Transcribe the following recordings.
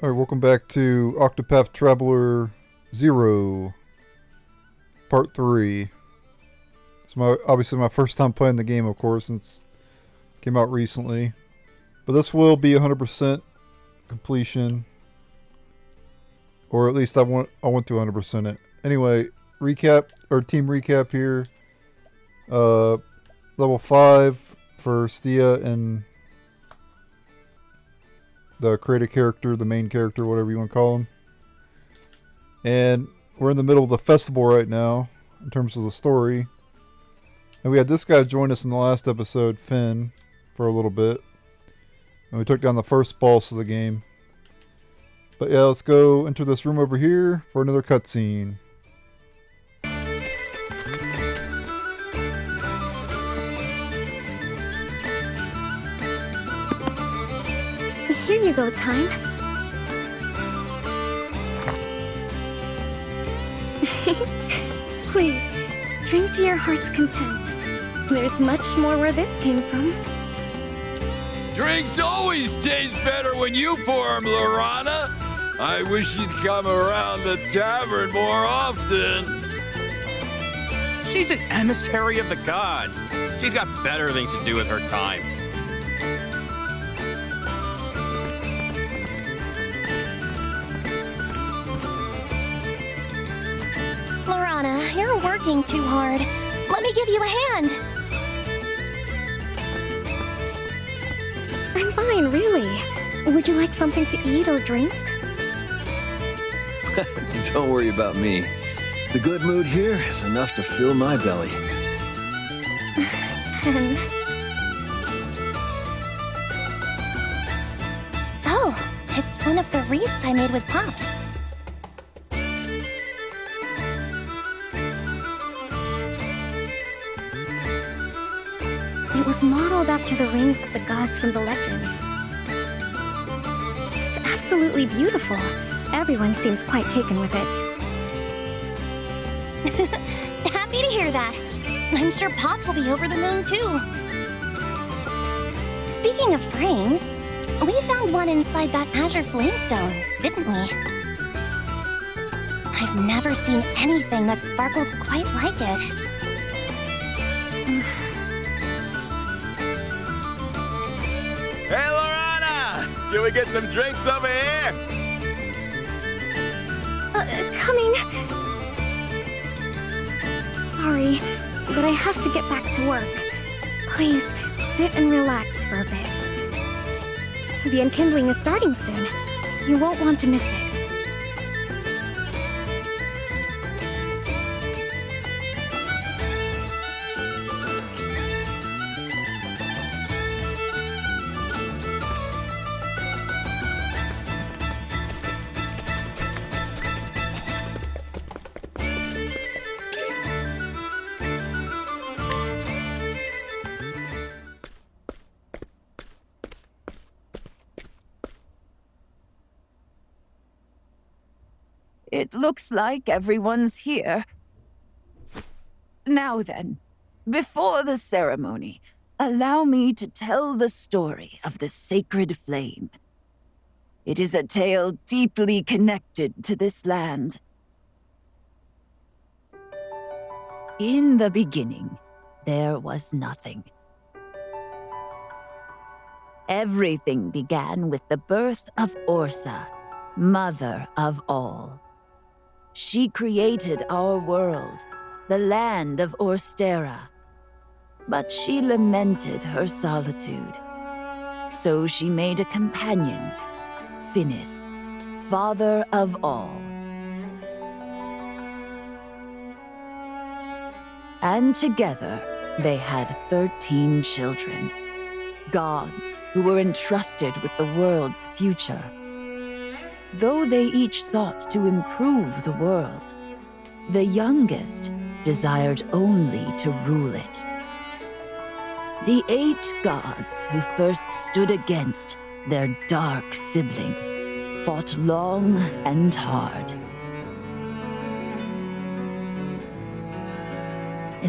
Alright, welcome back to Octopath Traveler 0, Part 3. It's obviously my first time playing the game, of course, since it came out recently. But this will be 100% completion. Or at least I want to 100% it. Anyway, recap, or team recap here. Level 5 for Stia and the creative character, the main character, whatever you want to call him. And we're in the middle of the festival right now, in terms of the story. And we had this guy join us in the last episode, Phenn, for a little bit. And we took down the first boss of the game. But yeah, let's go into this room over here for another cutscene. Here you go, Tyme. Please, drink to your heart's content. There's much more where this came from. Drinks always taste better when you pour 'em, Lorana. I wish you'd come around the tavern more often. She's an emissary of the gods. She's got better things to do with her time. Lorana, you're working too hard. Let me give you a hand. I'm fine, really. Would you like something to eat or drink? Don't worry about me. The good mood here is enough to fill my belly. Phenn. Oh, it's one of the wreaths I made with Pops. It was modeled after the rings of the gods from the legends. It's absolutely beautiful. Everyone seems quite taken with it. Happy to hear that. I'm sure Pops will be over the moon, too. Speaking of rings, we found one inside that azure flamestone, didn't we? I've never seen anything that sparkled quite like it. Hey, Lorana! Can we get some drinks over here? Coming. Sorry, but I have to get back to work. Please, sit and relax for a bit. The enkindling is starting soon. You won't want to miss it. It looks like everyone's here. Now then, before the ceremony, allow me to tell the story of the sacred flame. It is a tale deeply connected to this land. In the beginning, there was nothing. Everything began with the birth of Orsa, mother of all. She created our world, the land of Orstera. But she lamented her solitude. So she made a companion, Finnis, father of all. And together, they had 13 children, gods who were entrusted with the world's future. Though they each sought to improve the world, the youngest desired only to rule it. The 8 gods who first stood against their dark sibling fought long and hard.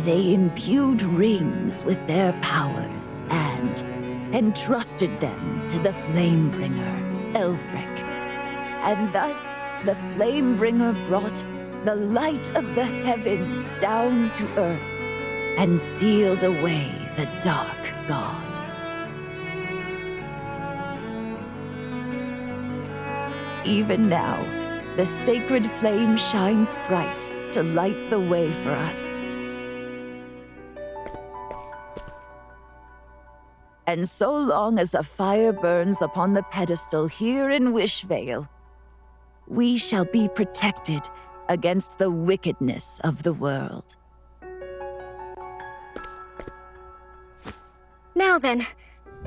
They imbued rings with their powers and entrusted them to the Flamebringer, Elfric. And thus the Flamebringer brought the light of the heavens down to earth and sealed away the dark god. Even now, the sacred flame shines bright to light the way for us. And so long as a fire burns upon the pedestal here in Wishvale, we shall be protected against the wickedness of the world. Now then,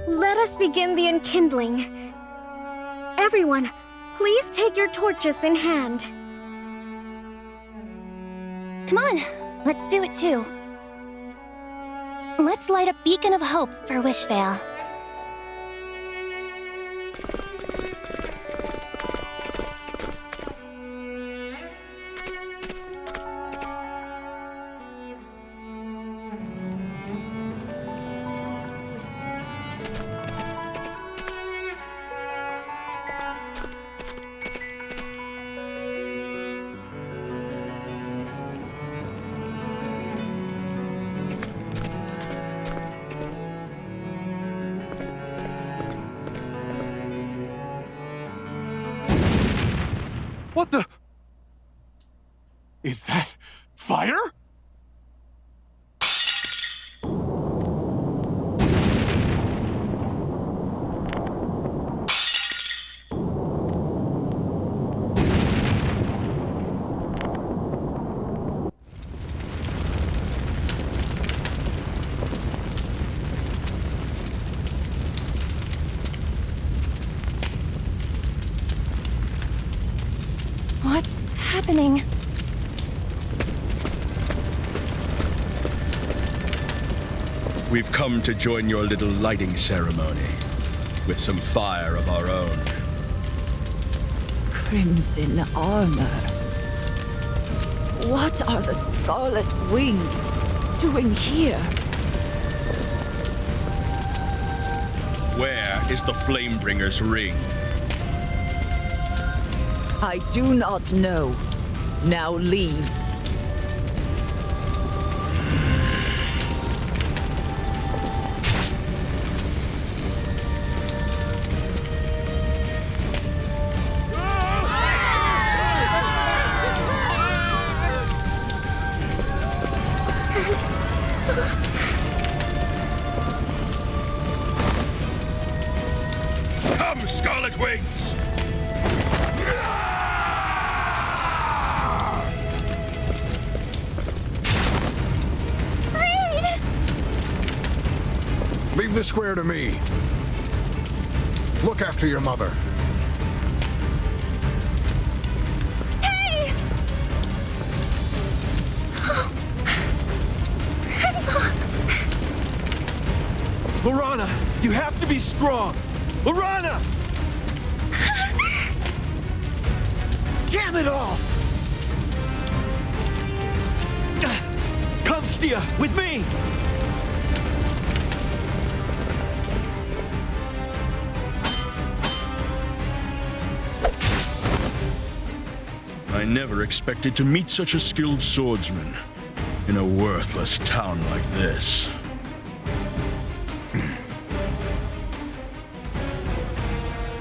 let us begin the enkindling. Everyone, please take your torches in hand. Come on, let's do it too. Let's light a beacon of hope for Wishvale. What the? Is that fire? What's happening? We've come to join your little lighting ceremony with some fire of our own. Crimson armor. What are the Scarlet Wings doing here? Where is the Flamebringer's ring? I do not know. Now leave. Come, Scarlet Wings! Leave the square to me. Look after your mother. Hey! Lorana, you have to be strong! Lorana! Damn it all! Come, Stia, with me! I never expected to meet such a skilled swordsman in a worthless town like this.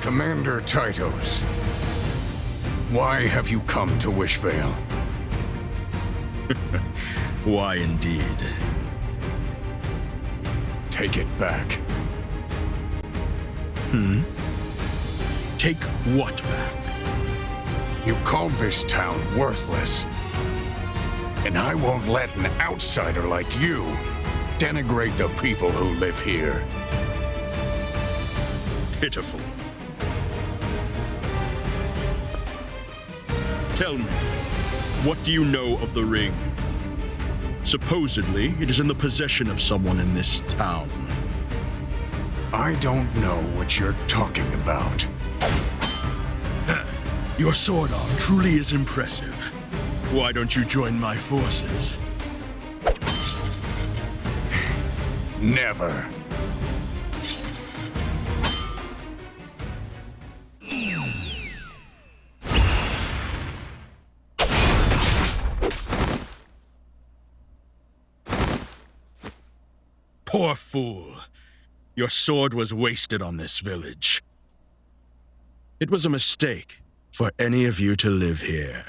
Commander Titos, why have you come to Wishvale? Why indeed? Take it back. Take what back? You called this town worthless. And I won't let an outsider like you denigrate the people who live here. Pitiful. Tell me, what do you know of the ring? Supposedly, it is in the possession of someone in this town. I don't know what you're talking about. Your sword arm truly is impressive. Why don't you join my forces? Never. Poor fool. Your sword was wasted on this village. It was a mistake for any of you to live here.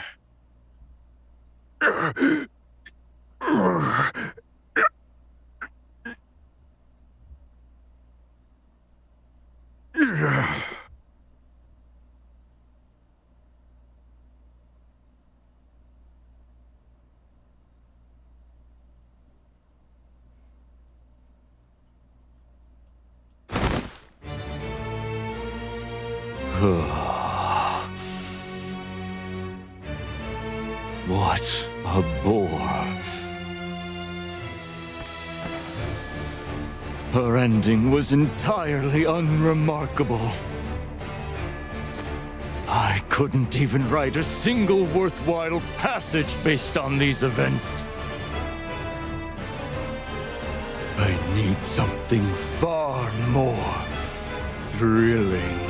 What a bore. Her ending was entirely unremarkable. I couldn't even write a single worthwhile passage based on these events. I need something far more thrilling.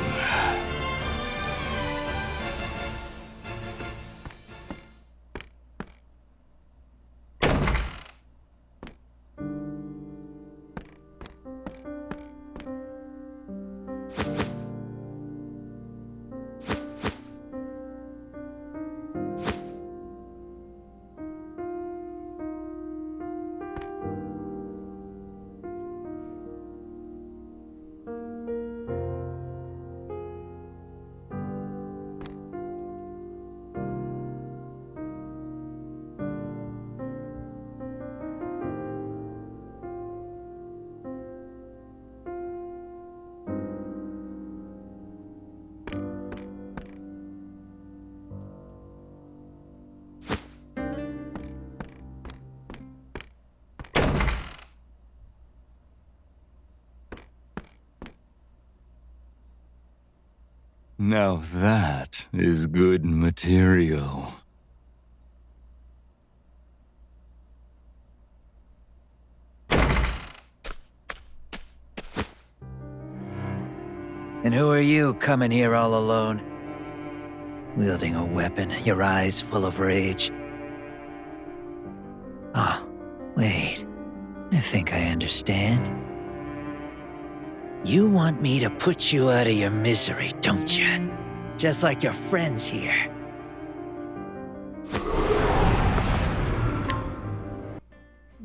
Now that is good material. And who are you coming here all alone? Wielding a weapon, your eyes full of rage. Oh, wait. I think I understand. You want me to put you out of your misery, don't you? Just like your friends here.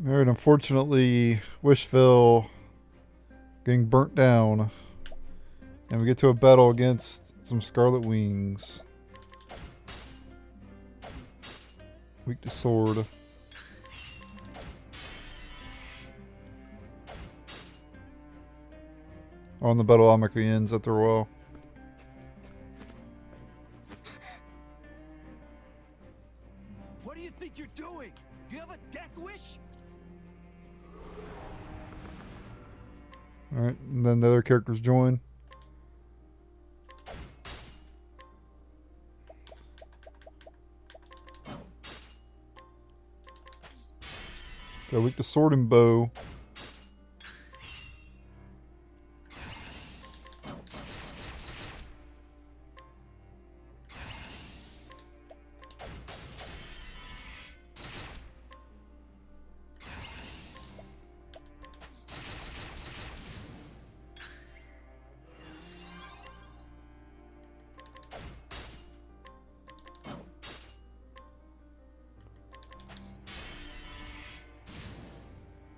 Alright, unfortunately, Wishvale getting burnt down. And we get to a battle against some Scarlet Wings. Weak to sword. On the battle automatically ends after a while. What do you think you're doing? Do you have a death wish? Alright, and then the other characters join. Got weak to sword and bow.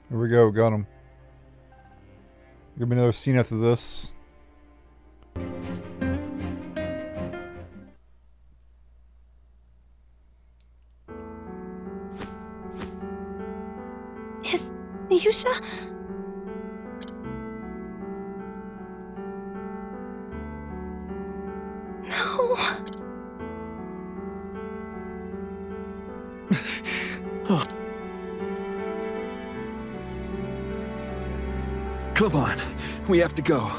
Here we go, got him. Give me another scene after this. Is Yusha? No. Come on, we have to go.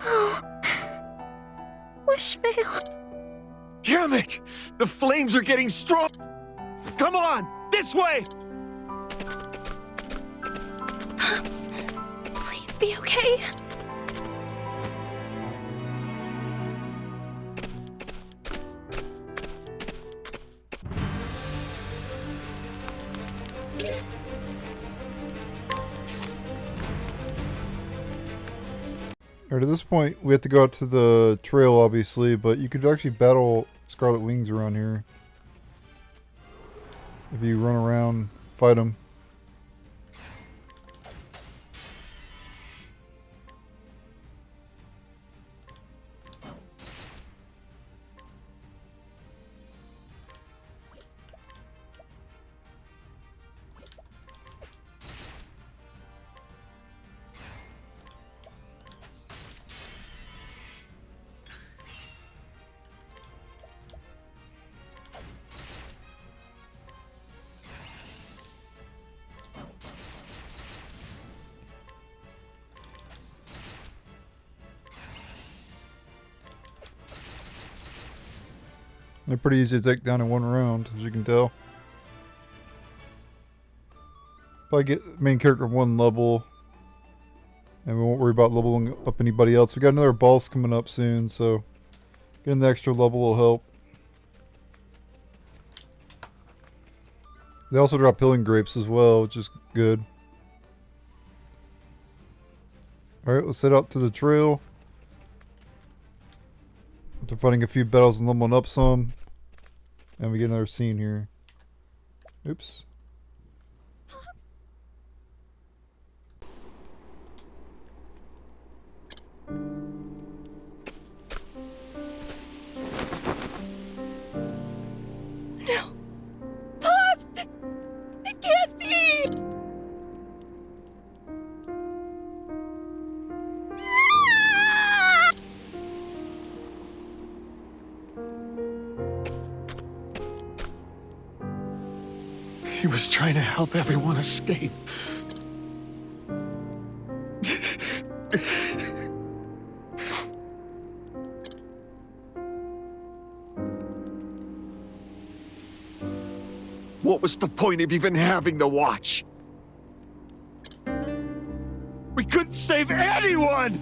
No. Wishvale. Damn it! The flames are getting strong! Come on, this way! Pops, please be okay. Alright, at this point, we have to go out to the trail, obviously, but you could actually battle Scarlet Wings around here. If you run around, fight them. They're pretty easy to take down in one round, as you can tell. If I get main character 1 level, and we won't worry about leveling up anybody else. We got another boss coming up soon, so getting the extra level will help. They also drop healing grapes as well, which is good. Alright, let's head out to the trail. After fighting a few battles and leveling up some. And we get another scene here. Oops. No! Pops! It can't be! He was trying to help everyone escape. What was the point of even having the watch? We couldn't save anyone!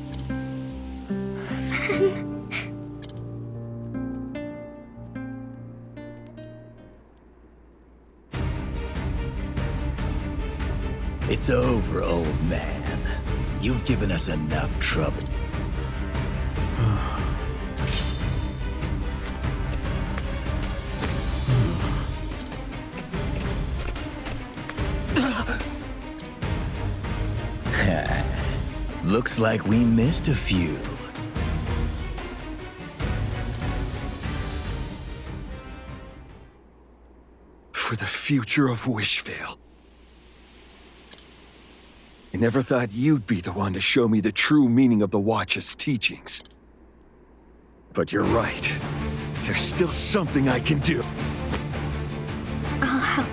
It's over, old man. You've given us enough trouble. Looks like we missed a few. For the future of Wishvale. I never thought you'd be the one to show me the true meaning of the Watch's teachings. But you're right. There's still something I can do. I'll help.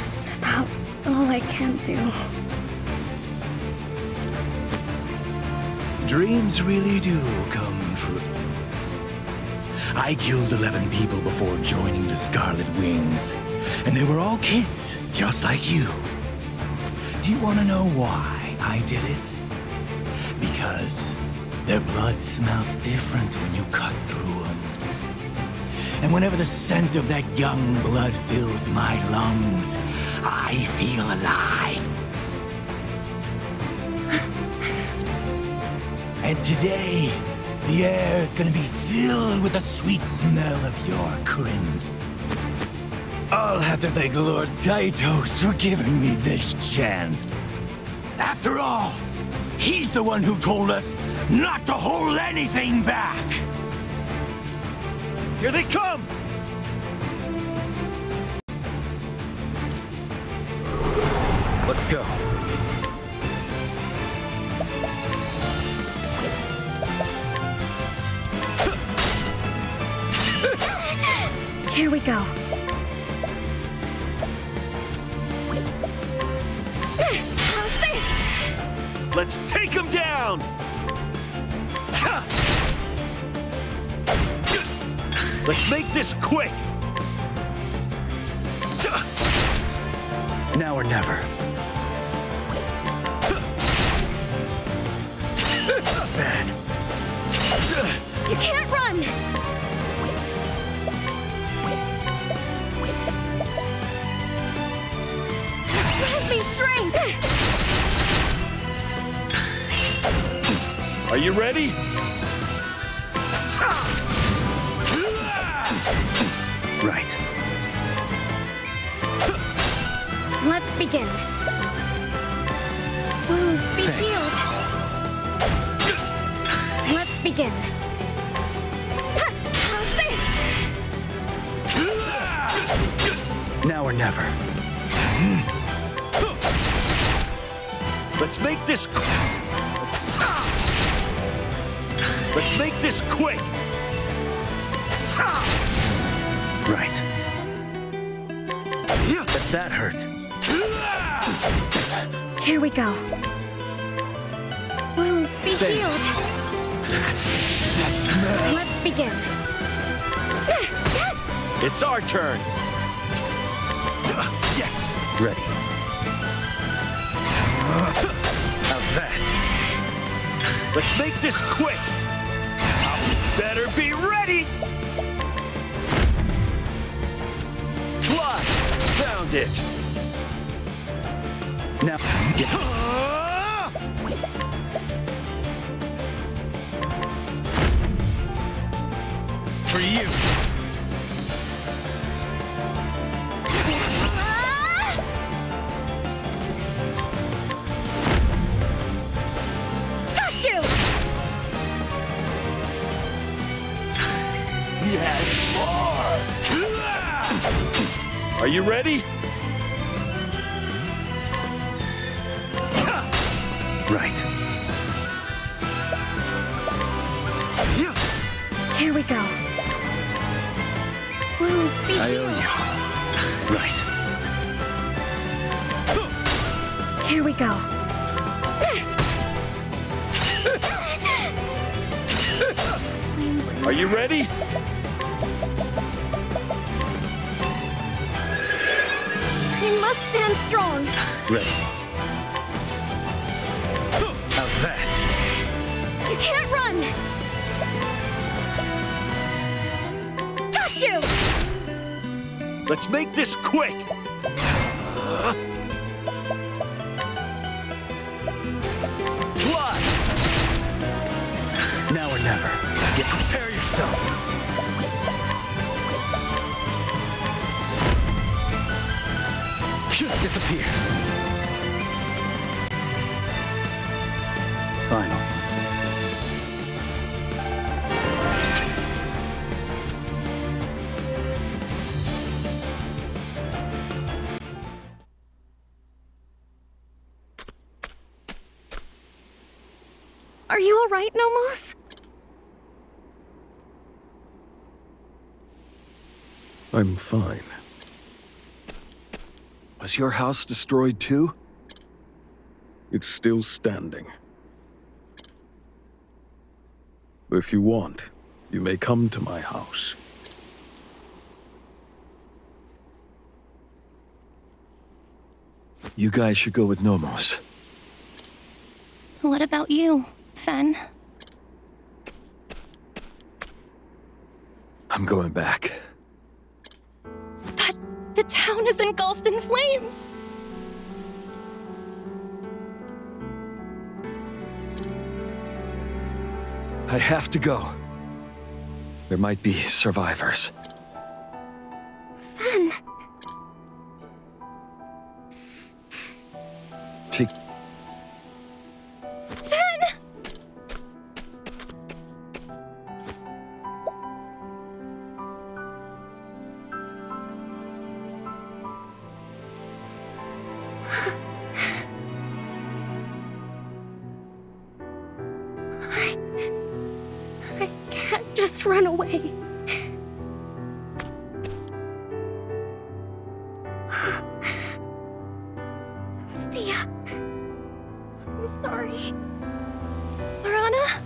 It's about all I can do. Dreams really do come true. I killed 11 people before joining the Scarlet Wings, and they were all kids, just like you. Do you want to know why I did it? Because their blood smells different when you cut through them. And whenever the scent of that young blood fills my lungs, I feel alive. And today, the air is gonna be filled with the sweet smell of your cringe. I'll have to thank Lord Tytos for giving me this chance. After all, he's the one who told us not to hold anything back. Here they come! Let's go. Here we go. How's this? Let's take him down! Let's make this quick! Now or never. Bad. You can't run! Grant me strength! Are you ready? Right. Let's begin. Wounds be healed. Let's begin. How's this? Now or never. Let's make this Let's make this quick. Right. If that hurt. Here we go. Wounds be healed. Let's begin. Yes! It's our turn. Yes. Ready. How's that? Let's make this quick. Better be ready. Fly. Found it. Now, get for you. Got you! Yes, more. Are you ready? right. Here we go. Wounds be I healed. owe you. Right. Here we go. Are you ready? We must stand strong. Ready. How's that? You can't run. Got you! Let's make this quick. Fly. Now or never. Prepare yourself. Disappear. Final. Are you all right, Nomos? I'm fine. Was your house destroyed too? It's still standing. If you want, you may come to my house. You guys should go with Nomos. What about you, Phenn? I'm going back. But the town is engulfed in flames. I have to go. There might be survivors. Phenn. Take... Phenn! I can't just run away. Stia. I'm sorry. Lorana?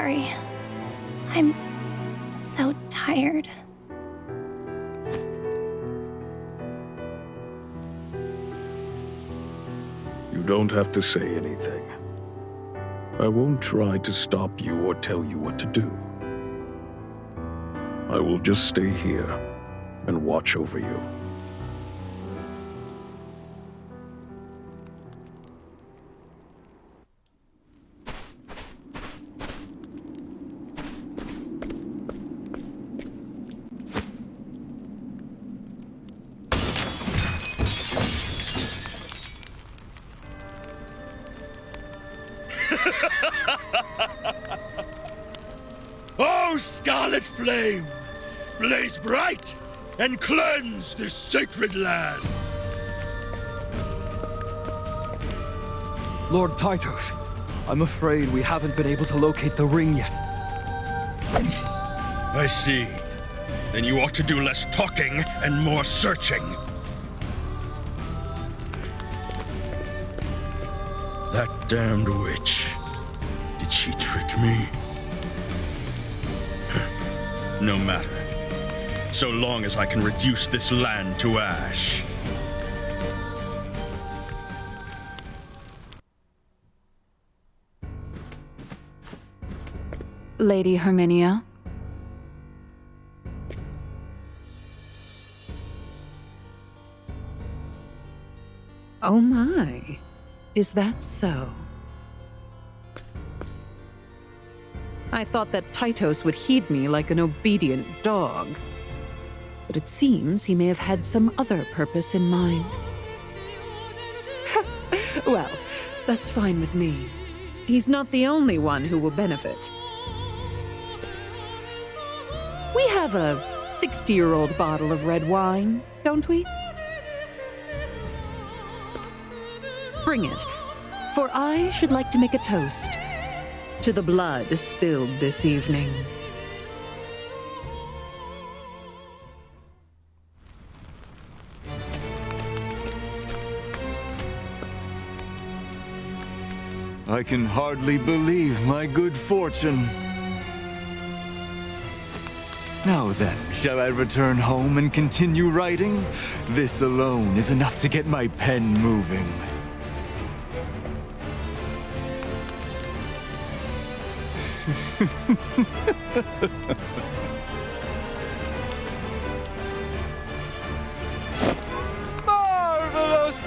sorry. I'm so tired. You don't have to say anything. I won't try to stop you or tell you what to do. I will just stay here and watch over you. Oh, Scarlet Flame! Blaze bright and cleanse this sacred land! Lord Titos, I'm afraid we haven't been able to locate the ring yet. I see. Then you ought to do less talking and more searching. That damned witch. Did she trick me? No matter. So long as I can reduce this land to ash. Lady Herminia? Oh my. Is that so? I thought that Titos would heed me like an obedient dog. But it seems he may have had some other purpose in mind. Well, that's fine with me. He's not the only one who will benefit. We have a 60-year-old bottle of red wine, don't we? Bring it, for I should like to make a toast to the blood spilled this evening. I can hardly believe my good fortune. Now then, shall I return home and continue writing? This alone is enough to get my pen moving. Marvelous!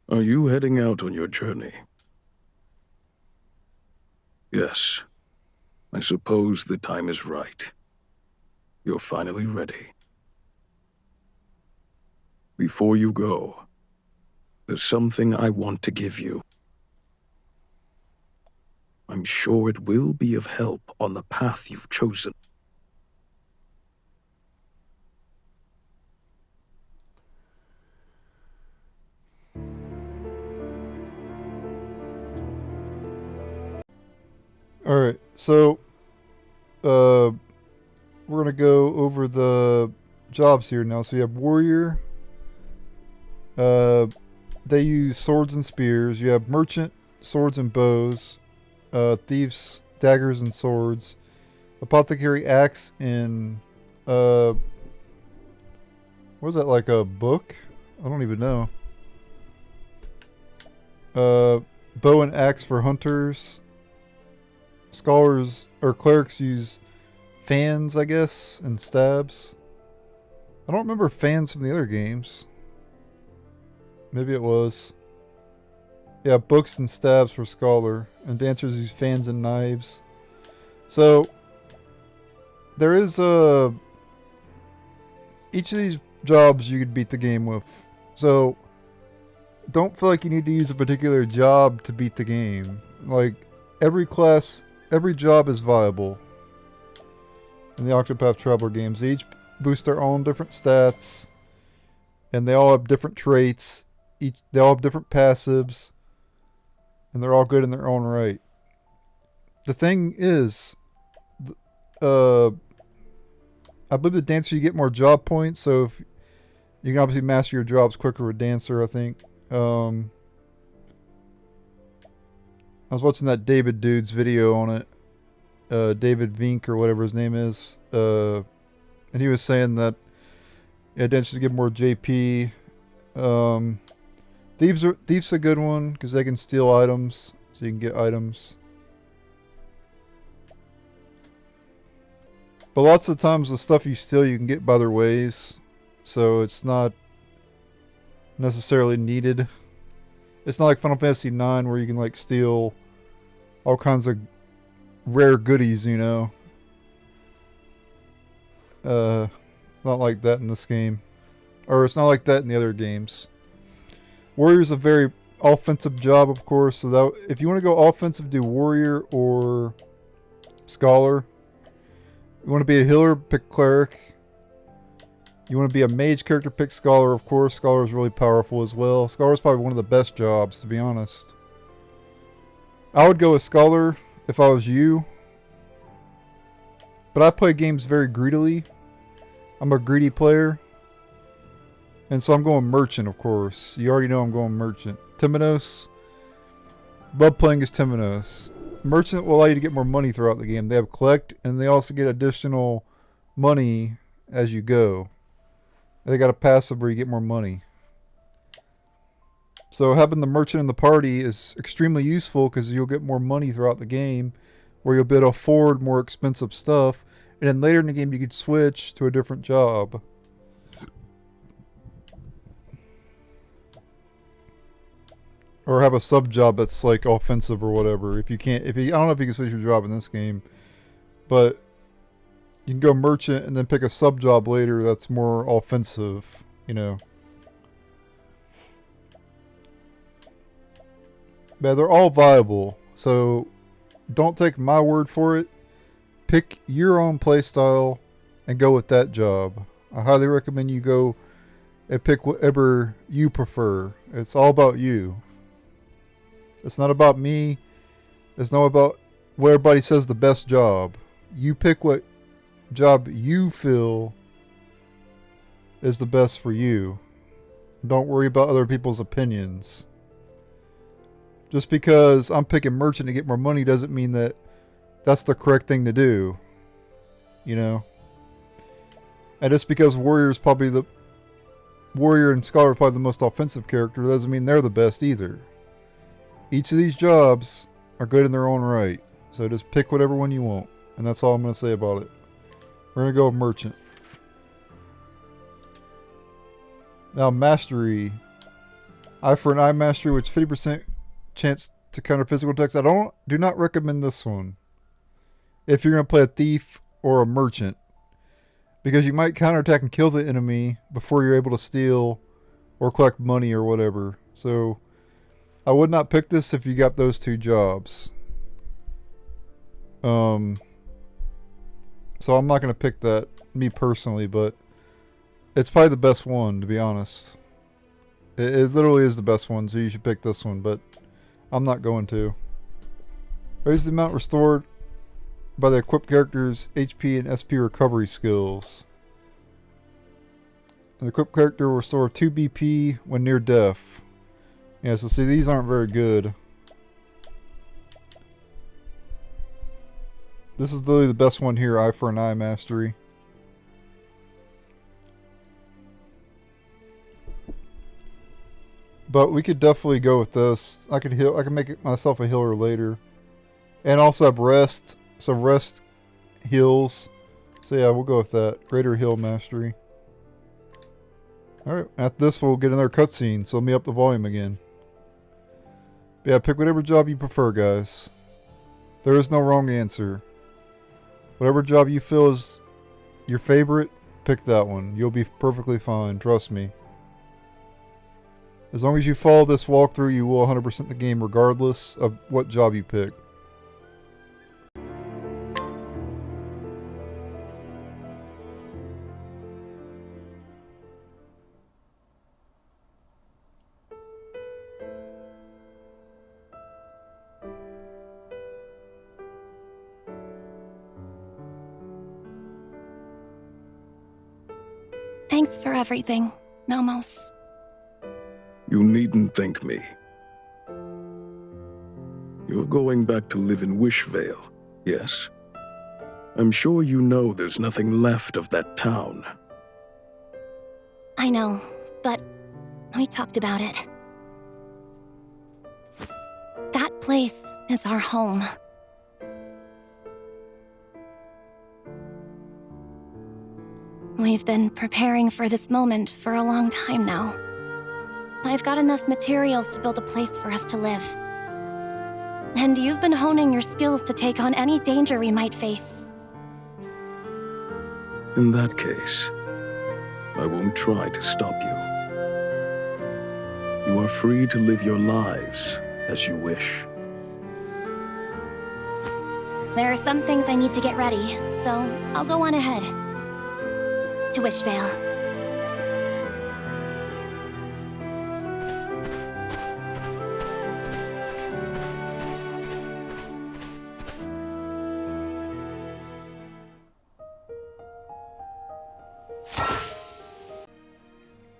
Are you heading out on your journey? Yes. I suppose the time is right. You're finally ready. Before you go, there's something I want to give you. I'm sure it will be of help on the path you've chosen. Alright, so we're going to go over the jobs here now. So you have warrior. They use swords and spears. You have merchant, swords and bows. Thieves, daggers and swords. Apothecary, axe, and what is that, like a book? I don't even know. Bow and axe for hunters. Scholars or clerics use fans, I guess, and stabs. I don't remember fans from the other games. Maybe it was. Yeah, books and stabs for Scholar. And dancers use fans and knives. So, there is each of these jobs you could beat the game with. So, don't feel like you need to use a particular job to beat the game. Like, every class, every job is viable in the Octopath Traveler games. They each boost their own different stats, and they all have different traits. They all have different passives, and they're all good in their own right. The thing is, I believe the Dancer you get more job points, so if you can obviously master your jobs quicker with Dancer, I think. I was watching that David dude's video on it. David Vink or whatever his name is. And he was saying that Dancers get more JP. Thief's a good one because they can steal items, so you can get items. But lots of times the stuff you steal you can get by other ways, so it's not necessarily needed. It's not like Final Fantasy IX where you can like steal all kinds of rare goodies, you know. Not like that in this game. Or it's not like that in the other games. Warrior's a very offensive job, of course, so that if you want to go offensive, do Warrior or Scholar. You want to be a healer, pick Cleric. You want to be a mage character, pick Scholar, of course. Scholar is really powerful as well. Scholar is probably one of the best jobs, to be honest. I would go with Scholar if I was you. But I play games very greedily. I'm a greedy player. And so I'm going Merchant, of course. You already know I'm going Merchant. Temenos. Love playing as Temenos. Merchant will allow you to get more money throughout the game. They have Collect, and they also get additional money as you go. They got a passive where you get more money. So having the Merchant in the party is extremely useful because you'll get more money throughout the game, where you'll be able to afford more expensive stuff. And then later in the game you could switch to a different job. Or have a sub job that's like offensive or whatever. If you can't, I don't know if you can switch your job in this game, but you can go Merchant and then pick a sub job later that's more offensive, you know. But they're all viable, so don't take my word for it. Pick your own playstyle and go with that job. I highly recommend you go and pick whatever you prefer. It's all about you. It's not about me. It's not about what everybody says the best job. You pick what job you feel is the best for you. Don't worry about other people's opinions. Just because I'm picking Merchant to get more money doesn't mean that that's the correct thing to do. You know? And just because Warrior and Scholar are probably the most offensive character doesn't mean they're the best either. Each of these jobs are good in their own right. So just pick whatever one you want. And that's all I'm going to say about it. We're going to go with Merchant. Now Mastery. Eye for an Eye Mastery, which 50% chance to counter physical attacks. Do not recommend this one if you're going to play a Thief or a Merchant. Because you might counterattack and kill the enemy before you're able to steal or collect money or whatever. So I would not pick this if you got those two jobs. So I'm not going to pick that, me personally, but it's probably the best one, to be honest. It literally is the best one, so you should pick this one, but I'm not going to. Raise the amount restored by the equipped character's HP and SP recovery skills. The equipped character will restore 2 BP when near death. Yeah, so see, these aren't very good. This is literally the best one here, Eye for an Eye Mastery. But we could definitely go with this. I could make myself a healer later. And also have Rest. So Rest heals. So yeah, we'll go with that. Greater Heal Mastery. Alright, after this we'll get another cutscene, so let me up the volume again. But yeah, pick whatever job you prefer, guys. There is no wrong answer. Whatever job you feel is your favorite, pick that one. You'll be perfectly fine, trust me. As long as you follow this walkthrough, you will 100% the game regardless of what job you pick. Thanks for everything, Nomos. You needn't thank me. You're going back to live in Wishvale, yes? I'm sure you know there's nothing left of that town. I know, but we talked about it. That place is our home. We've been preparing for this moment for a long time now. I've got enough materials to build a place for us to live. And you've been honing your skills to take on any danger we might face. In that case, I won't try to stop you. You are free to live your lives as you wish. There are some things I need to get ready, so I'll go on ahead. To Wishvale.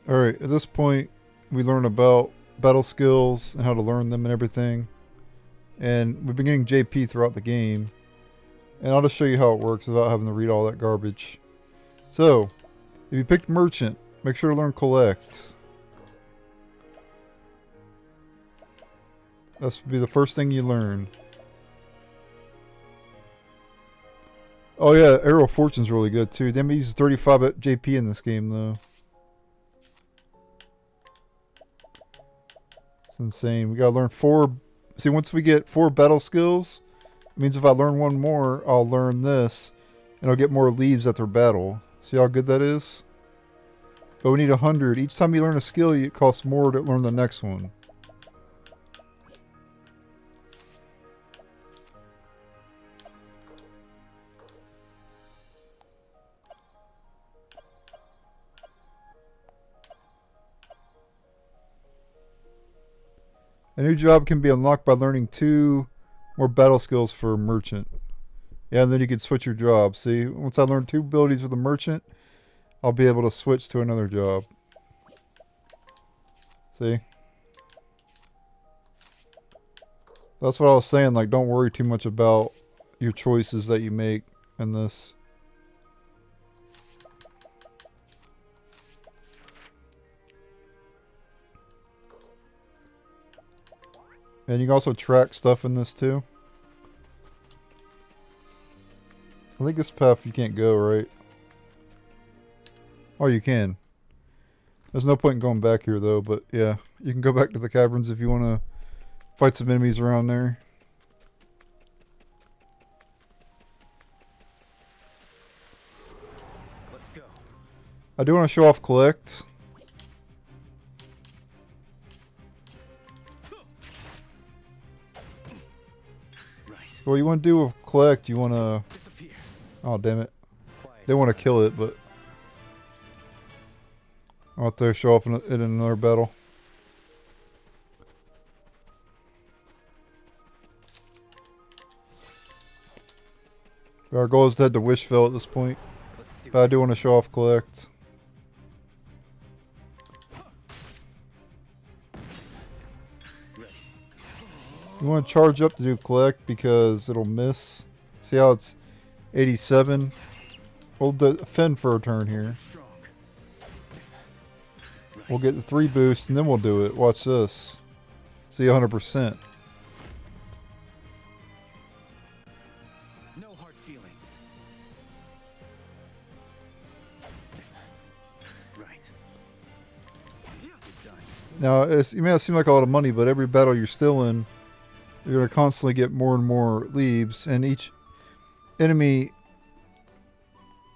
Alright, at this point we learn about battle skills and how to learn them and everything. And we've been getting JP throughout the game. And I'll just show you how it works without having to read all that garbage. So, if you picked Merchant, make sure to learn Collect. This would be the first thing you learn. Oh yeah, Arrow of Fortune's really good too. Damn, it uses 35 JP in this game though. It's insane. We gotta learn 4... See, once we get 4 battle skills, it means if I learn one more, I'll learn this. And I'll get more leaves after battle. See how good that is? But we need 100. Each time you learn a skill, it costs more to learn the next one. A new job can be unlocked by learning 2 more battle skills for a merchant. Yeah, and then you can switch your job. See, once I learn 2 abilities with a merchant, I'll be able to switch to another job. See? That's what I was saying, like, don't worry too much about your choices that you make in this. And you can also track stuff in this too. I think this path you can't go, right? Oh, you can. There's no point in going back here though, but yeah. You can go back to the caverns if you want to fight some enemies around there. Let's go. I do want to show off Collect. What you want to do with Collect, you want to... Oh, damn it. They want to kill it, but... I'll have to show off it in another battle. Our goal is to head to Wishvale at this point. But I do want to show off Collect. You want to charge up to do Collect because it'll miss. See how it's 87? We'll defend for a turn here. We'll get the 3 boosts and then we'll do it. Watch this. See 100%. No hard feelings. Right. Now, it may not seem like a lot of money, but every battle you're still in, you're going to constantly get more and more leaves, and each enemy,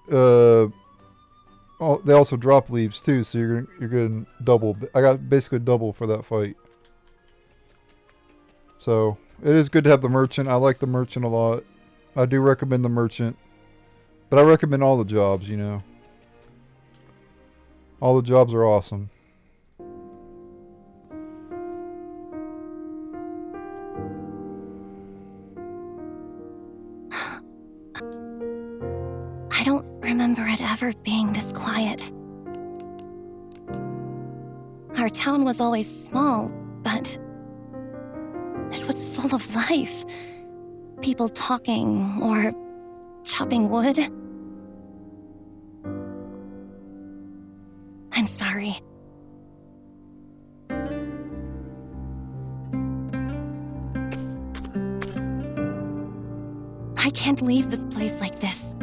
they also drop leaves too, so you're going to double. I got basically double for that fight. So, it is good to have the merchant. I like the merchant a lot. I do recommend the merchant. But I recommend all the jobs, you know. All the jobs are awesome. I don't remember it ever being this quiet. Our town was always small, but it was full of life. People talking or chopping wood. I'm sorry. I can't leave this place like this.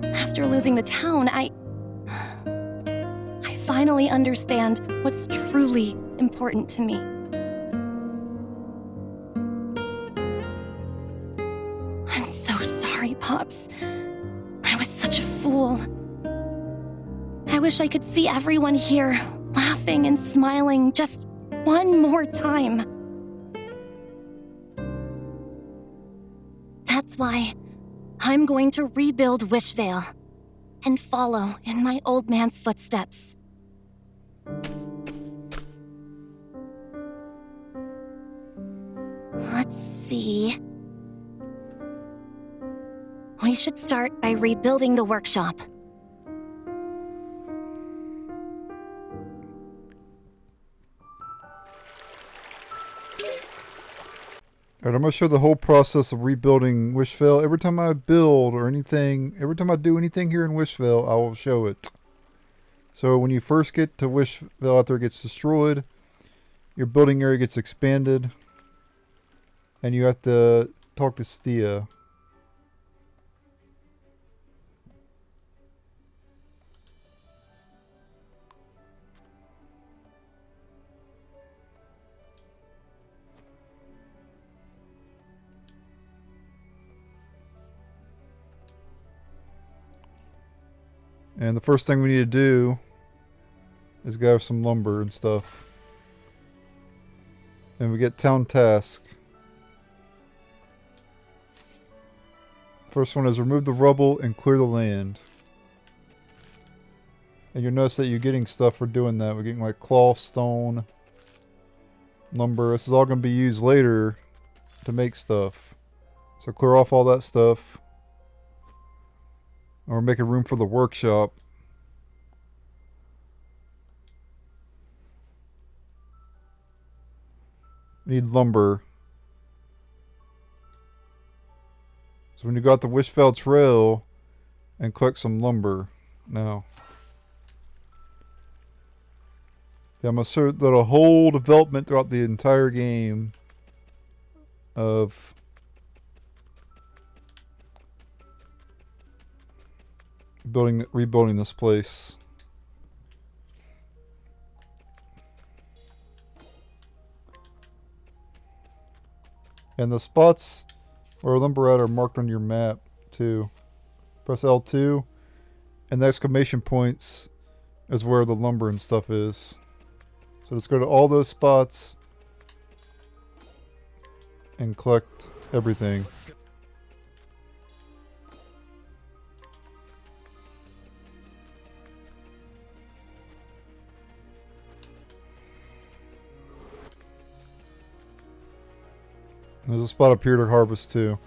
After losing the town, I finally understand what's truly important to me. I'm so sorry, Pops. I was such a fool. I wish I could see everyone here laughing and smiling just one more time. That's why I'm going to rebuild Wishvale and follow in my old man's footsteps. Let's see. We should start by rebuilding the workshop. Alright, I'm going to show the whole process of rebuilding Wishvale. Every time I build or anything, every time I do anything here in Wishvale, I will show it. So when you first get to Wishvale after it gets destroyed, your building area gets expanded. And you have to talk to Stia. And the first thing we need to do is gather some lumber and stuff. And we get town task. First one is remove the rubble and clear the land. And you'll notice that you're getting stuff for doing that. We're getting like cloth, stone, lumber. This is all going to be used later to make stuff. So clear off all that stuff. And we're making room for the workshop. We need lumber. So when you go out the Wishvale Trail and collect some lumber. Now. Yeah, I'm going to assert that a whole development throughout the entire game of rebuilding this place. And the spots where lumber at are marked on your map too. Press L2 and the exclamation points is where the lumber and stuff is. So let's go to all those spots and collect everything. There's a spot up here to harvest too.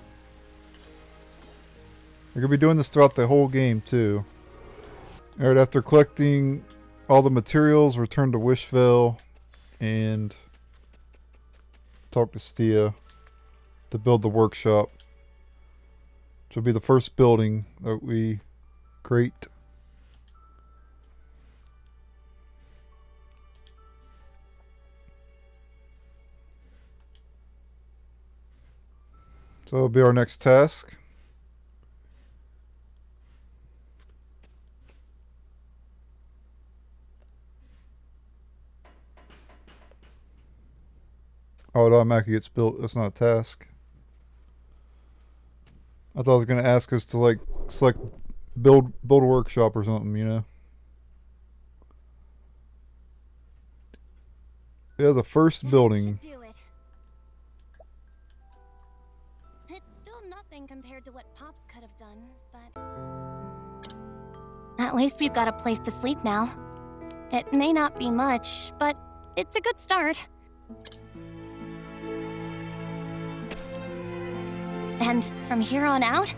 We're going to be doing this throughout the whole game too. Alright, after collecting all the materials, return to Wishvale and talk to Stia to build the workshop. Which will be the first building that we create. So that'll be our next task. Oh, it automatically gets built. That's not a task. I thought it was going to ask us to, like, select build a workshop or something, you know? Yeah, the first building. It's still nothing compared to what Pops could have done, but... At least we've got a place to sleep now. It may not be much, but it's a good start. And from here on out,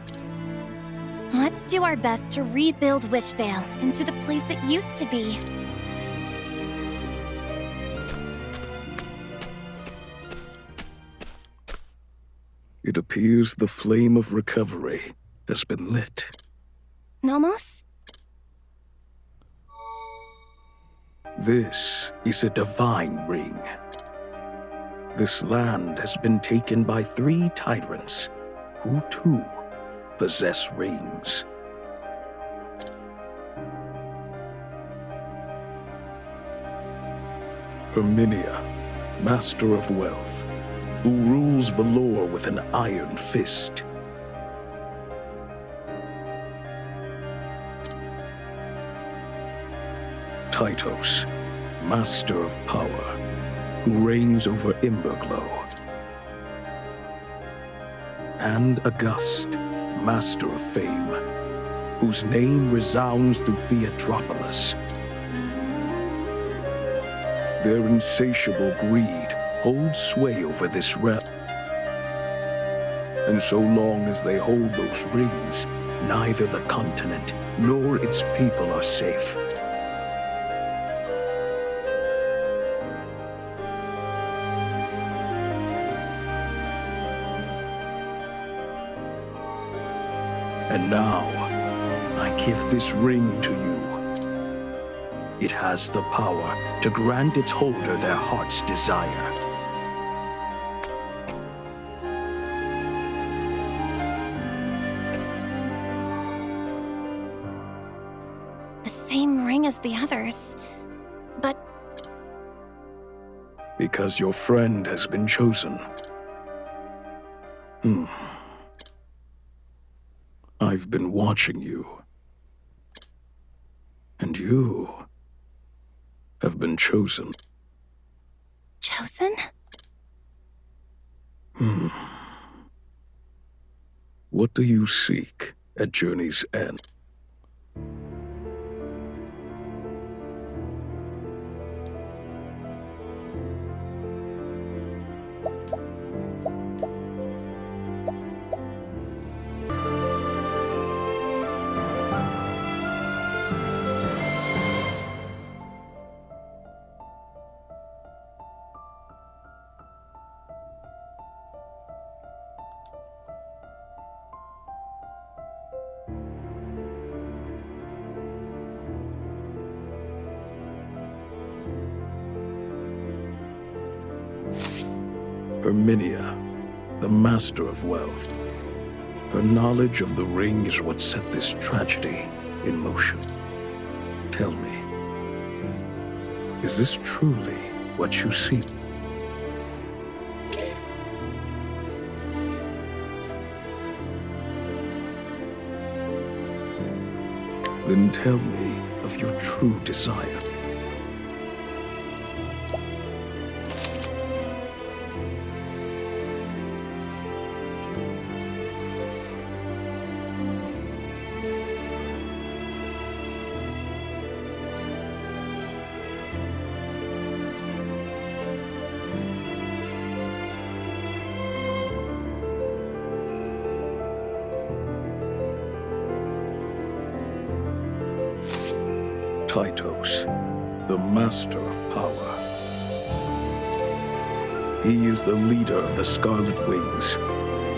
let's do our best to rebuild Wishvale into the place it used to be. It appears the flame of recovery has been lit. Nomos? This is a divine ring. This land has been taken by 3 tyrants, who too possess rings. Herminia, Master of Wealth, who rules Valor with an iron fist. Tytos, Master of Power, who reigns over Emberglow. And August, Master of Fame, whose name resounds through Theatropolis. Their insatiable greed holds sway over this realm. And so long as they hold those rings, neither the continent nor its people are safe. And now, I give this ring to you. It has the power to grant its holder their heart's desire. The same ring as the others, but... Because your friend has been chosen. I've been watching you. And you have been chosen. Chosen? What do you seek at Journey's End? Herminia, the Master of Wealth. Her knowledge of the ring is what set this tragedy in motion. Tell me, is this truly what you seek? Then tell me of your true desire. Tytos, the Master of Power. He is the leader of the Scarlet Wings,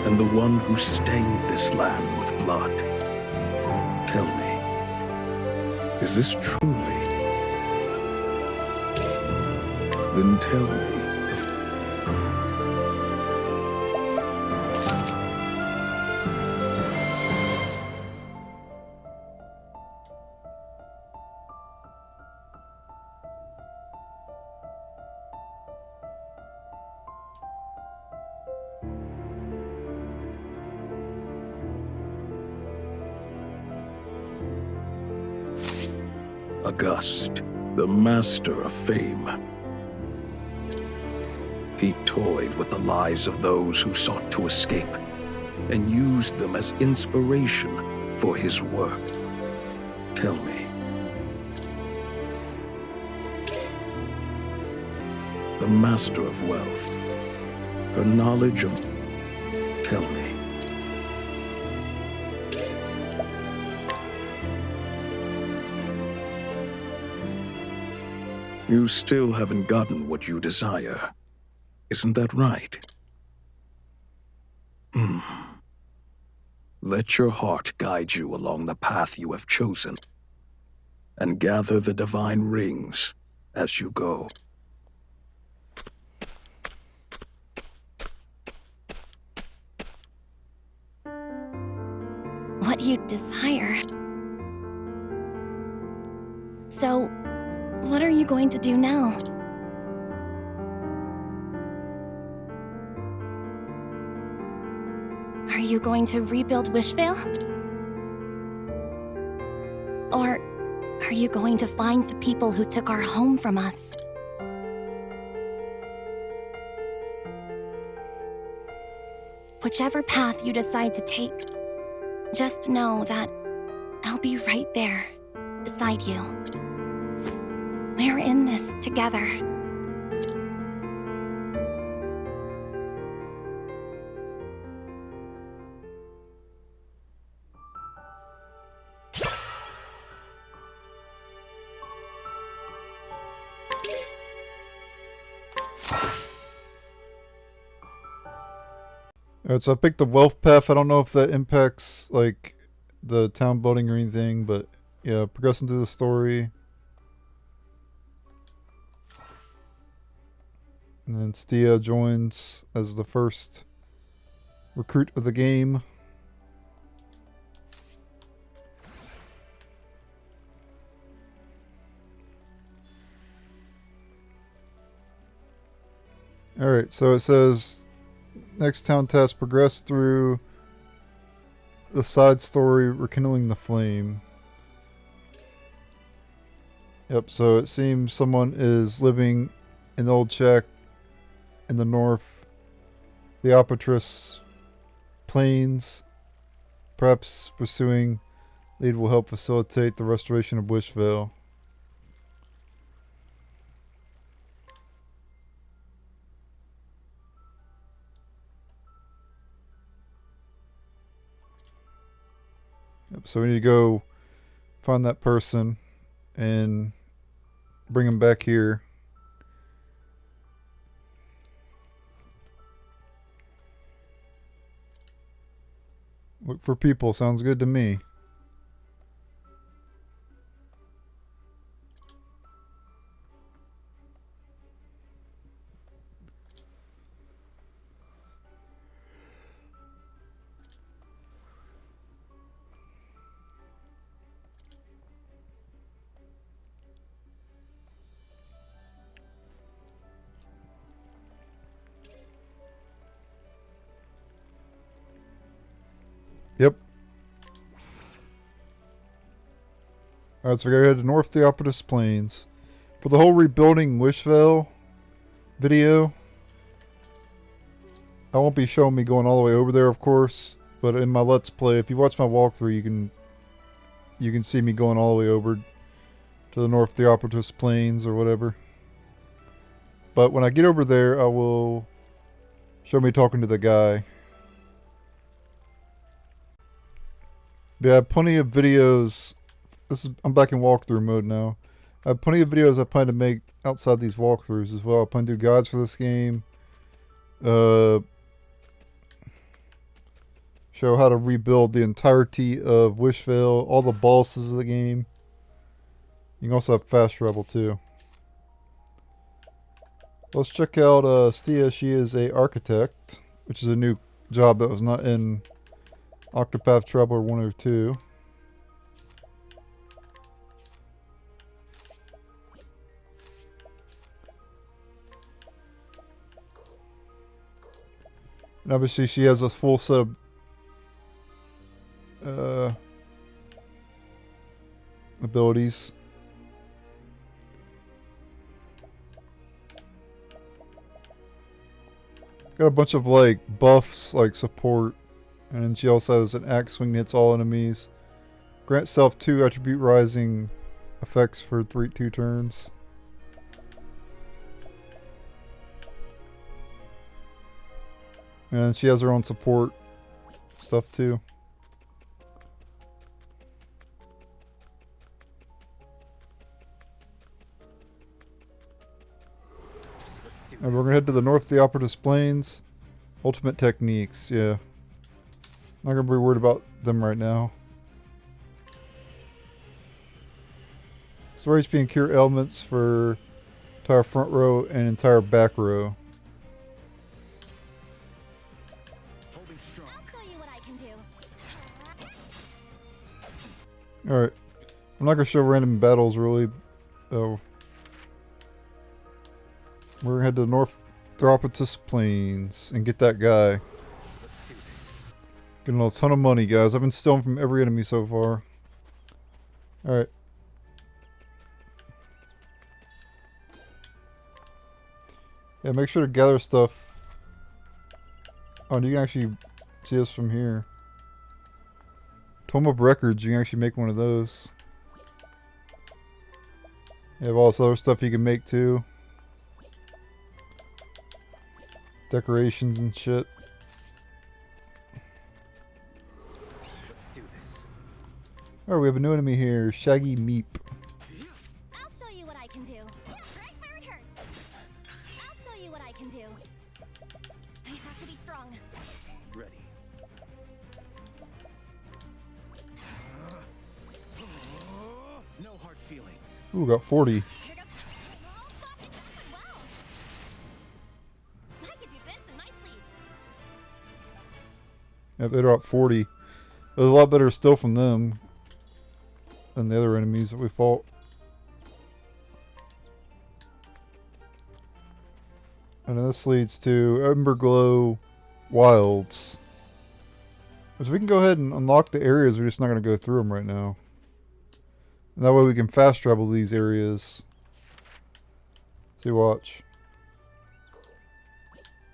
and the one who stained this land with blood. Tell me, is this truly? Then tell me if... August, the master of fame. He toyed with the lives of those who sought to escape and used them as inspiration for his work. Tell me. The master of wealth. Her knowledge of... Tell me. You still haven't gotten what you desire. Isn't that right? Let your heart guide you along the path you have chosen, and gather the divine rings as you go. What you desire. So, what are you going to do now? Are you going to rebuild Wishvale? Or are you going to find the people who took our home from us? Whichever path you decide to take, just know that I'll be right there, beside you. We're in this together. Alright, so I picked the wealth path. I don't know if that impacts, like, the town building or anything, but yeah, progressing through the story. And then Stia joins as the first recruit of the game. Alright, so it says next town task, progress through the side story, rekindling the flame. Yep, so it seems someone is living in the old shack in the north, the Theatropolis plains. Perhaps pursuing lead will help facilitate the restoration of Wishvale. Yep, so we need to go find that person and bring him back here. Look for people, sounds good to me. Yep. Alright, so we're gonna head to North Theatropolis Plains. For the whole rebuilding Wishvale video, I won't be showing me going all the way over there, of course, but in my Let's Play, if you watch my walkthrough, you can see me going all the way over to the North Theatropolis Plains or whatever. But when I get over there, I will show me talking to the guy. But I have plenty of videos. I'm back in walkthrough mode now. I have plenty of videos I plan to make outside these walkthroughs as well. I plan to do guides for this game. Show how to rebuild the entirety of Wishvale, all the bosses of the game. You can also have fast travel too. Let's check out Stia. She is a architect, which is a new job that was not in Octopath Traveler 1 or 2. And obviously she has a full set of abilities. Got a bunch of like buffs, like support. And then she also has an axe swing that hits all enemies. Grant self 2 attribute rising effects for 2 turns. And she has her own support stuff too. And we're gonna head to the North Theatropolis Plains. Ultimate techniques, yeah. Not gonna be worried about them right now. Store HP and cure elements for entire front row and entire back row. Alright. I'm not gonna show random battles really. Oh. We're gonna head to the North Theatropolis Plains and get that guy. Getting a ton of money, guys. I've been stealing from every enemy so far. Alright. Yeah, make sure to gather stuff. Oh, and you can actually see us from here. Tome of Records, you can actually make one of those. You have all this other stuff you can make too. Decorations and shit. Let's do this. Alright, we have a new enemy here, Shaggy Meep. I'll show you what I can do. Yeah, right where it hurts. I'll show you what I can do. I have to be strong. Ready. No hard feelings. Ooh, got 40. Yep, they're up 40. It was a lot better still from them than the other enemies that we fought. And then this leads to Emberglow Wilds. Which we can go ahead and unlock the areas, we're just not going to go through them right now. And that way we can fast travel these areas. See, watch.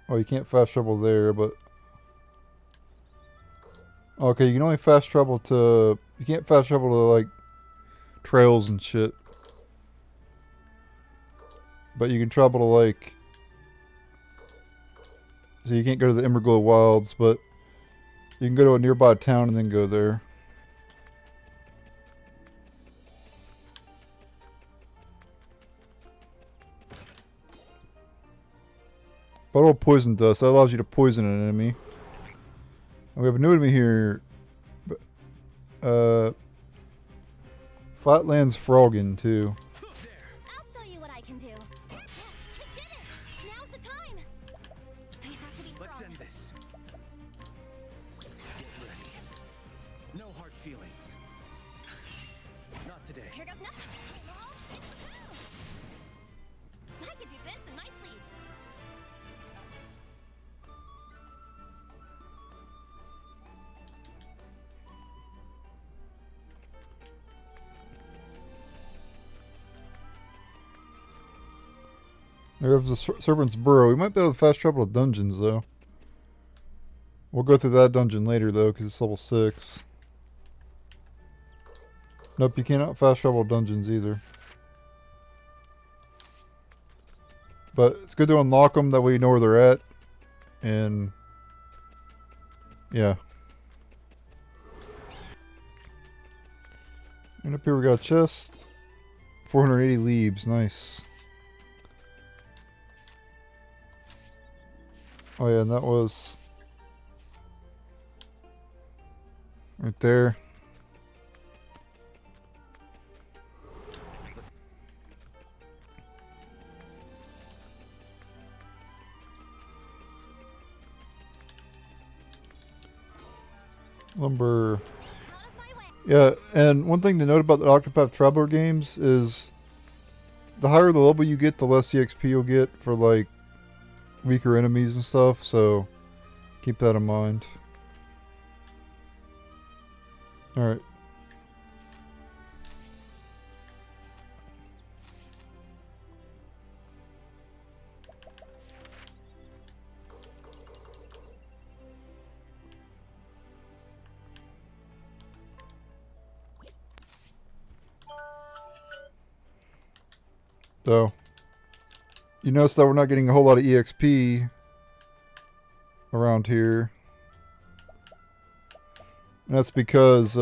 Oh, you can't fast travel there, but... Okay, you can only fast travel to... You can't fast travel to, like, trails and shit. But you can travel to, like... So you can't go to the Emberglow Wilds, but... You can go to a nearby town and then go there. Bottle of poison dust. That allows you to poison an enemy. And we have a new enemy here. Flatlands Froggen too. I'll show you what I can do. I did it! Now's the time! I have to be strong. Let's end this. Get ready. No hard feelings. Not today. Here goes nothing. I could do this in my sleep. There's the Serpent's Burrow. We might be able to fast travel to dungeons though. We'll go through that dungeon later though, because it's level 6. Nope, you cannot fast travel dungeons either. But it's good to unlock them, that way you know where they're at. And... yeah. And up here we got a chest. 480 leaves, nice. Oh yeah, and that was... right there. Lumber. Yeah, and one thing to note about the Octopath Traveler games is the higher the level you get, the less EXP you'll get for like weaker enemies and stuff, so keep that in mind. Alright. So, you notice that we're not getting a whole lot of EXP around here. And that's because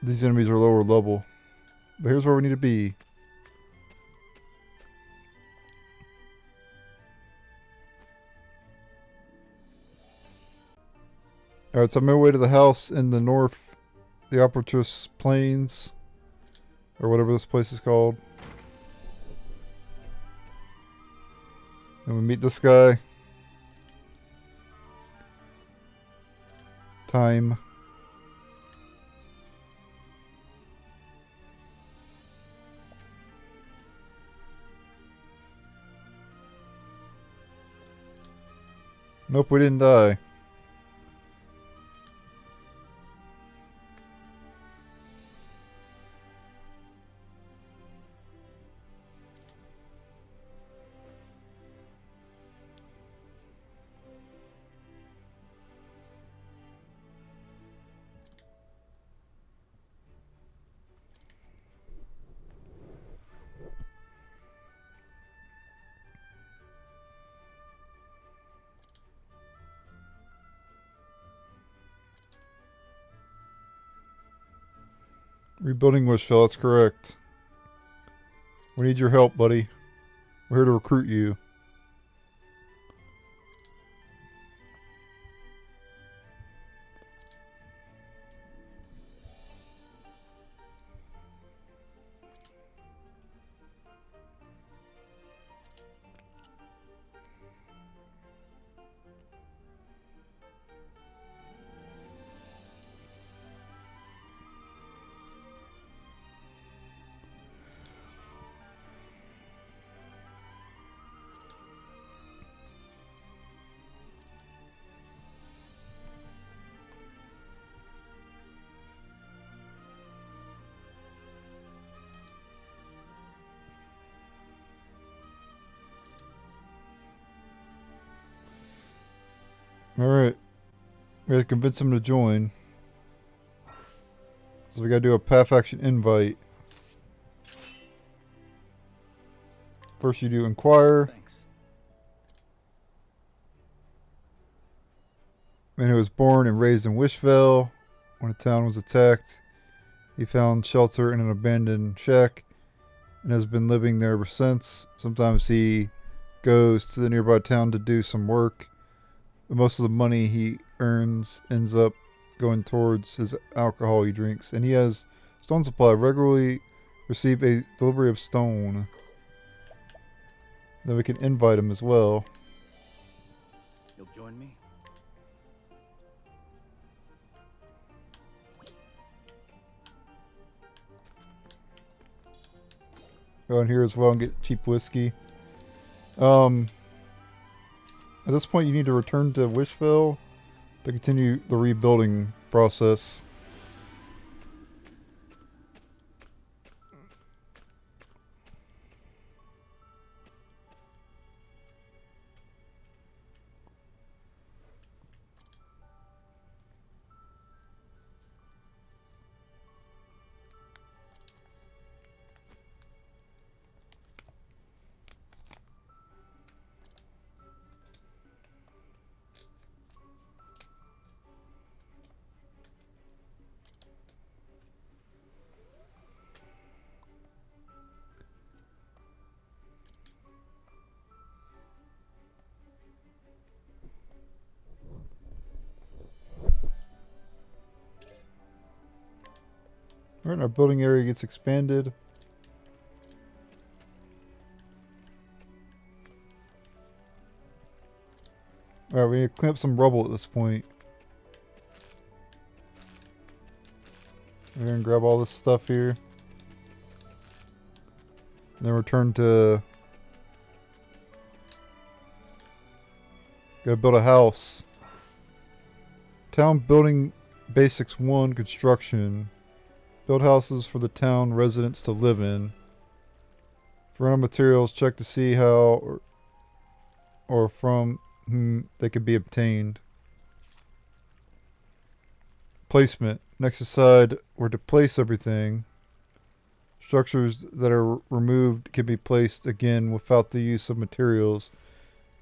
these enemies are lower level. But here's where we need to be. Alright, so I'm on my way to the house in the north, the Operatus Plains, or whatever this place is called. And we meet this guy. Tyme. Nope, we didn't die. Rebuilding Wishvale, that's correct. We need your help, buddy. We're here to recruit you. Alright. We gotta convince him to join. So we gotta do a path action invite. First you do inquire. Thanks. Man who was born and raised in Wishvale. When the town was attacked, he found shelter in an abandoned shack and has been living there ever since. Sometimes he goes to the nearby town to do some work, but most of the money he earns ends up going towards his alcohol he drinks. And he has stone supply. Regularly receive a delivery of stone. Then we can invite him as well. You'll join me? Go in here as well and get cheap whiskey. At this point you need to return to Wishvale to continue the rebuilding process. Alright, our building area gets expanded. Alright, we need to clean up some rubble at this point. We're gonna grab all this stuff here. Then return to... Gotta build a house. Town Building Basics 1 Construction. Build houses for the town residents to live in. For rental materials, check to see how or from whom they could be obtained. Placement. Next, decide where to place everything. Structures that are removed can be placed again without the use of materials,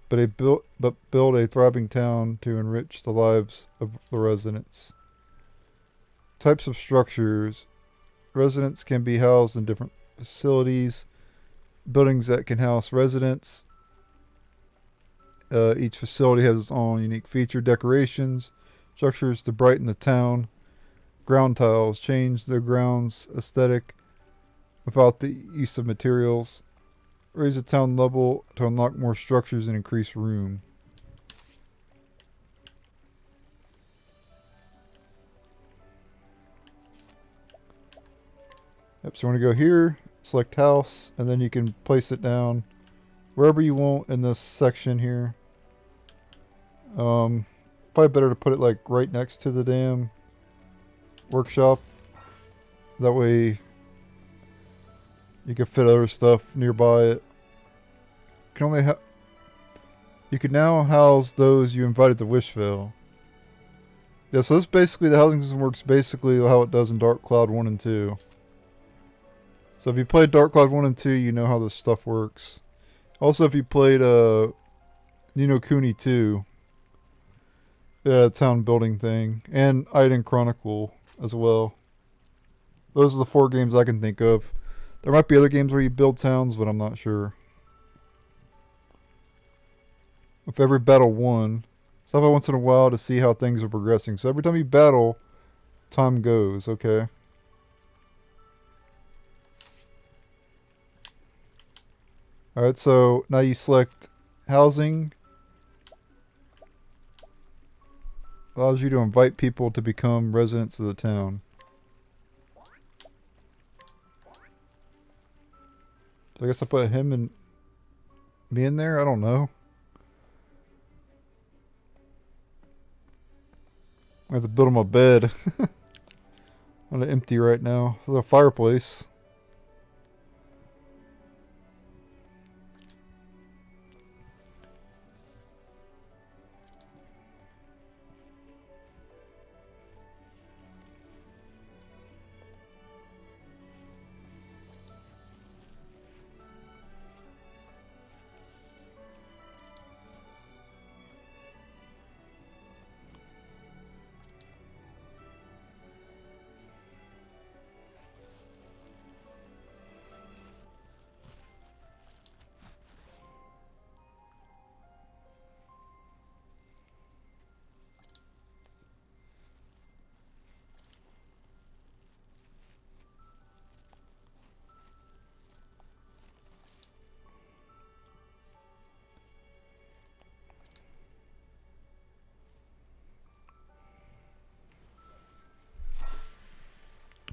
but build a thriving town to enrich the lives of the residents. Types of structures. Residents can be housed in different facilities. Buildings that can house residents. Each facility has its own unique feature. Decorations. Structures to brighten the town. Ground tiles. Change the ground's aesthetic without the use of materials. Raise the town level to unlock more structures and increase room. Yep, so you want to go here, select house, and then you can place it down wherever you want in this section here. Probably better to put it like right next to the damn workshop. That way you can fit other stuff nearby it. You can now house those you invited to Wishvale. Yeah, so this basically, the housing system works basically how it does in Dark Cloud 1 and 2. So if you played Dark Cloud 1 and 2, you know how this stuff works. Also, if you played Ni no Kuni 2, a town building thing, and Eiden Chronicle as well. Those are the 4 games I can think of. There might be other games where you build towns, but I'm not sure. With every battle won, stop by once in a while to see how things are progressing. So every time you battle, time goes, okay? Alright, so now you select housing. Allows you to invite people to become residents of the town. So I guess I put him and me in there? I don't know. I have to build him a bed. I'm empty right now. There's a fireplace.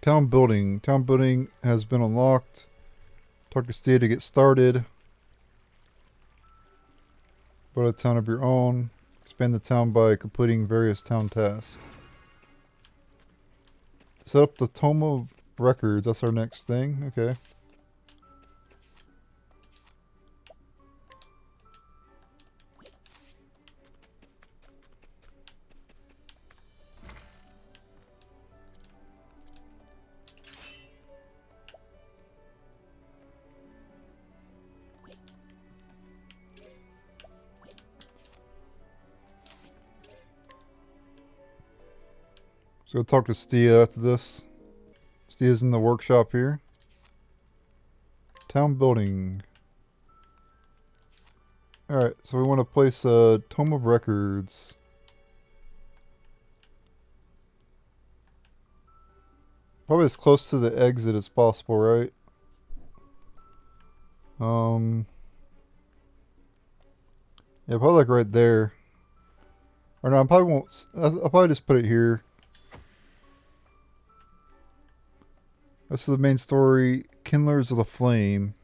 Town building. Town building has been unlocked. Talk to Stia to get started. Build a town of your own. Expand the town by completing various town tasks. Set up the Tome of Records. That's our next thing. Okay. So talk to Stia after this. Stia's in the workshop here. Town building. Alright, so we want to place a Tome of Records. Probably as close to the exit as possible, right? Yeah, probably like right there. Or no, I probably won't. I'll probably just put it here. Rest of the main story, Kindlers of the Flame.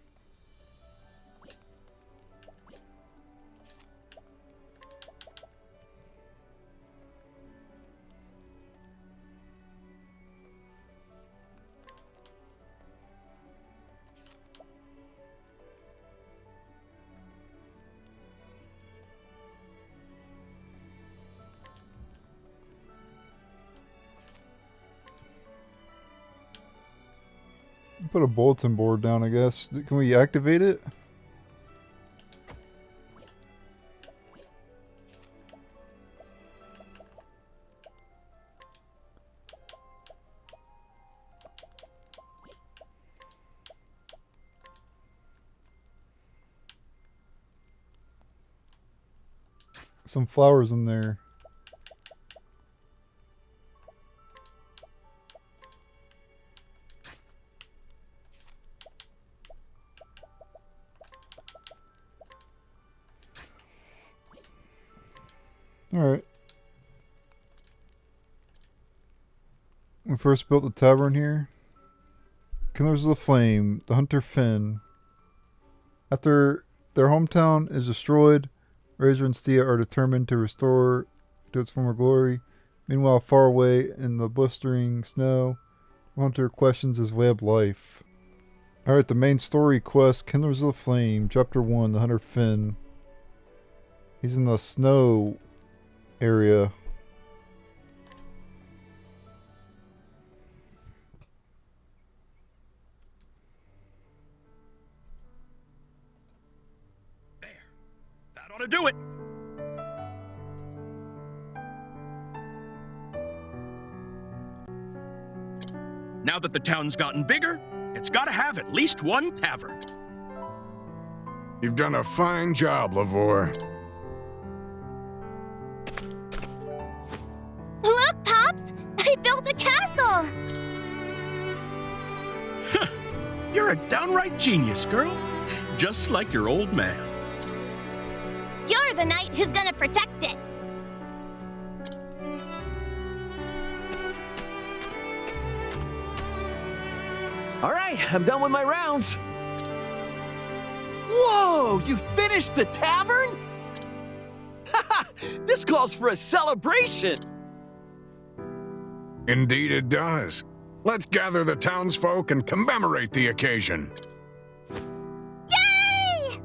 put a bulletin board down, I guess. Can we activate it? Some flowers in there. Alright. We first built the tavern here. Kindlers of the Flame, the Hunter Phenn. After their hometown is destroyed, Razor and Stia are determined to restore to its former glory. Meanwhile, far away in the blistering snow, Hunter questions his way of life. Alright, the main story quest, Kindlers of the Flame, Chapter 1, the Hunter Phenn. He's in the snow area. There. That ought to do it. Now that the town's gotten bigger, it's got to have at least one tavern. You've done a fine job, Lavore. Look, Pops! I built a castle! You're a downright genius, girl. Just like your old man. You're the knight who's gonna protect it! All right, I'm done with my rounds. Whoa, you finished the tavern? This calls for a celebration. Indeed it does. Let's gather the townsfolk and commemorate the occasion. Yay!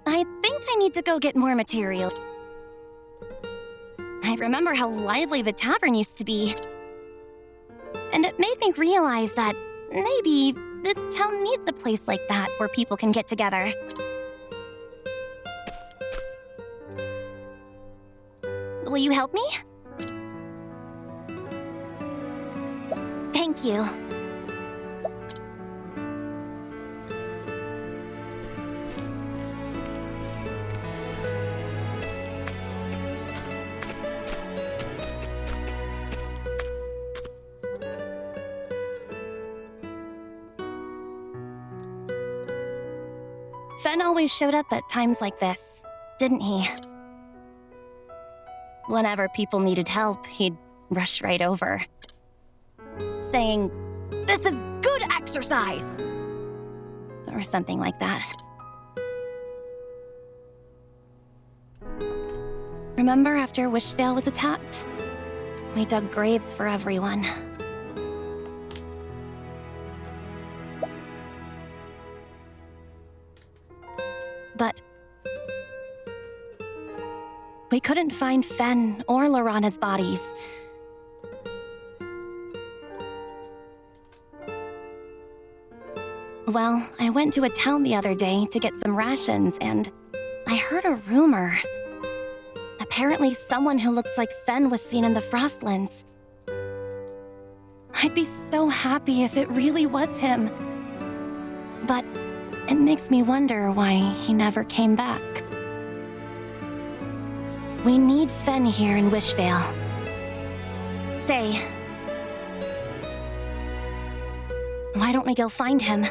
I think I need to go get more material. I remember how lively the tavern used to be. And it made me realize that maybe this town needs a place like that where people can get together. Will you help me? Thank you. Phenn always showed up at times like this, didn't he? Whenever people needed help, he'd rush right over, saying, "This is good exercise!" or something like that. Remember after Wishvale was attacked? We dug graves for everyone. But we couldn't find Phenn or Lorana's bodies. Well, I went to a town the other day to get some rations, and I heard a rumor. Apparently someone who looks like Phenn was seen in the Frostlands. I'd be so happy if it really was him. But it makes me wonder why he never came back. We need Phenn here in Wishvale. Say, why don't we go find him?